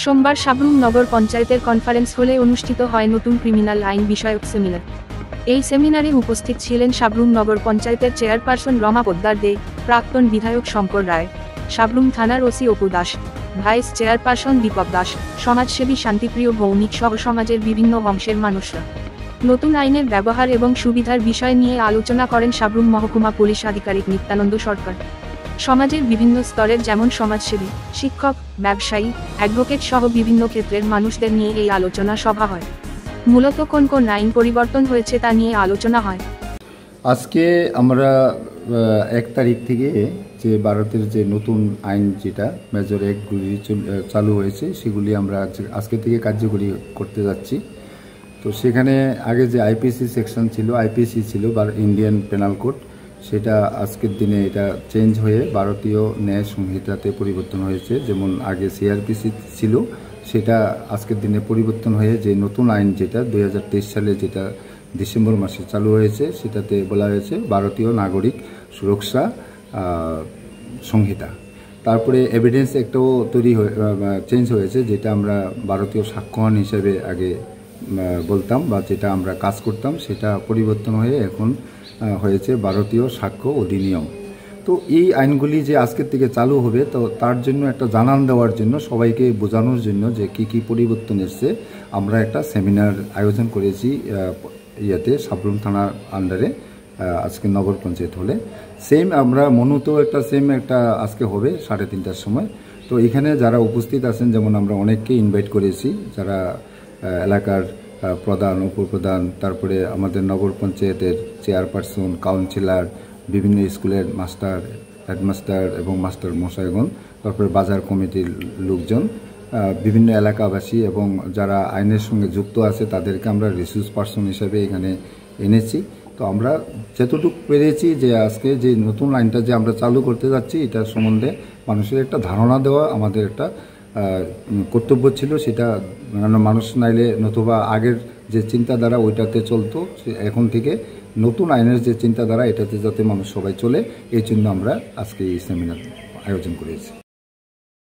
সোমবার সাবরুম নগর পঞ্চায়েতের কনফারেন্স হলে অনুষ্ঠিত হয় নতুন ক্রিমিনাল আইন বিষয়ক সেমিনার। এই সেমিনারে উপস্থিত ছিলেন সাবরুম নগর পঞ্চায়েতের চেয়ারপারসন রমা পোদ্দার দে, প্রাক্তন বিধায়ক শঙ্কর রায়, সাবরুম থানার O C Apu Das, vice chairperson Dipak Das, সমাজসেবী শান্তিপ্রিয় ভৌমিক সহ সমাজের বিভিন্ন অংশের মানুষরা। নতুন আইনের ব্যবহার এবং সুবিধার বিষয় নিয়ে আলোচনা করেন সাবরুম মহকুমা পুলিশ আধিকারিক নিত্যানন্দ সরকার। সমাজের বিভিন্ন স্তরের যেমন সমাজসেবী, শিক্ষক, ব্যবসায়ী, অ্যাডভোকেট সহ বিভিন্ন ক্ষেত্রের মানুষদের নিয়ে এই আলোচনা সভা হয়। মূলত কোন কোন আইন পরিবর্তন হয়েছে তা নিয়ে আলোচনা হয়। আজকে আমরা 1 তারিখ থেকে যে ভারতের যে নতুন আইন যেটা মেজর অ্যাক্টগুলি চালু হয়েছে সেগুলি আমরা আজকে থেকে কার্যকরী করতে যাচ্ছি। তো সেখানে আগে যে আইপিসি সেকশন ছিল, আইপিসি ছিল বা ইন্ডিয়ান পেনাল কোড, সেটা আজকের দিনে এটা চেঞ্জ হয়ে ভারতীয় ন্যায় সংহিতাতে পরিবর্তন হয়েছে। যেমন আগে সিআরপিসি ছিল, সেটা আজকের দিনে পরিবর্তন হয়ে যে নতুন আইন যেটা 2023 সালে যেটা ডিসেম্বর মাসে চালু হয়েছে সেটাতে বলা হয়েছে ভারতীয় নাগরিক সুরক্ষা সংহিতা। তারপরে এভিডেন্স একটাও চেঞ্জ হয়েছে, যেটা আমরা ভারতীয় সাক্ষ্যহান হিসেবে আগে বলতাম বা যেটা আমরা কাজ করতাম, সেটা পরিবর্তন হয়ে এখন হয়েছে ভারতীয় সাক্ষ্য অধিনিয়ম। তো এই আইনগুলি যে আজকের থেকে চালু হবে, তো তার জন্য একটা জানান দেওয়ার জন্য, সবাইকে বোঝানোর জন্য যে কি পরিবর্তন এসছে, আমরা একটা সেমিনার আয়োজন করেছি সাবরুম থানার আন্ডারে আজকে নগর পঞ্চায়েত হলে। আমরা মনুতেও একটা আজকে হবে 3:30টার সময়। তো এখানে যারা উপস্থিত আছেন, যেমন আমরা অনেককে ইনভাইট করেছি, যারা এলাকার প্রধান, উপপ্রধান, তারপরে আমাদের নগর পঞ্চায়েতের চেয়ারপারসন, কাউন্সিলর, বিভিন্ন স্কুলের মাস্টার, হেডমাস্টার এবং মাস্টার মশাইগণ, তারপরে বাজার কমিটির লোকজন, বিভিন্ন এলাকাবাসী এবং যারা আইনের সঙ্গে যুক্ত আছে তাদেরকে আমরা রিসোর্স পার্সন হিসেবে এখানে এনেছি। তো আমরা যতটুকু পেরেছি যে আজকে যে নতুন আইনটা যে আমরা চালু করতে যাচ্ছি, এটার সম্বন্ধে মানুষের একটা ধারণা দেওয়া আমাদের একটা কর্তব্য ছিল। সেটা মানুষ নাইলে নতুবা আগের যে চিন্তাধারা ওইটাতে চলতো, এখন থেকে নতুন আইনের যে চিন্তাধারা এটাতে যাতে মানুষ সবাই চলে, এই জন্য আমরা আজকে এই সেমিনার আয়োজন করেছি।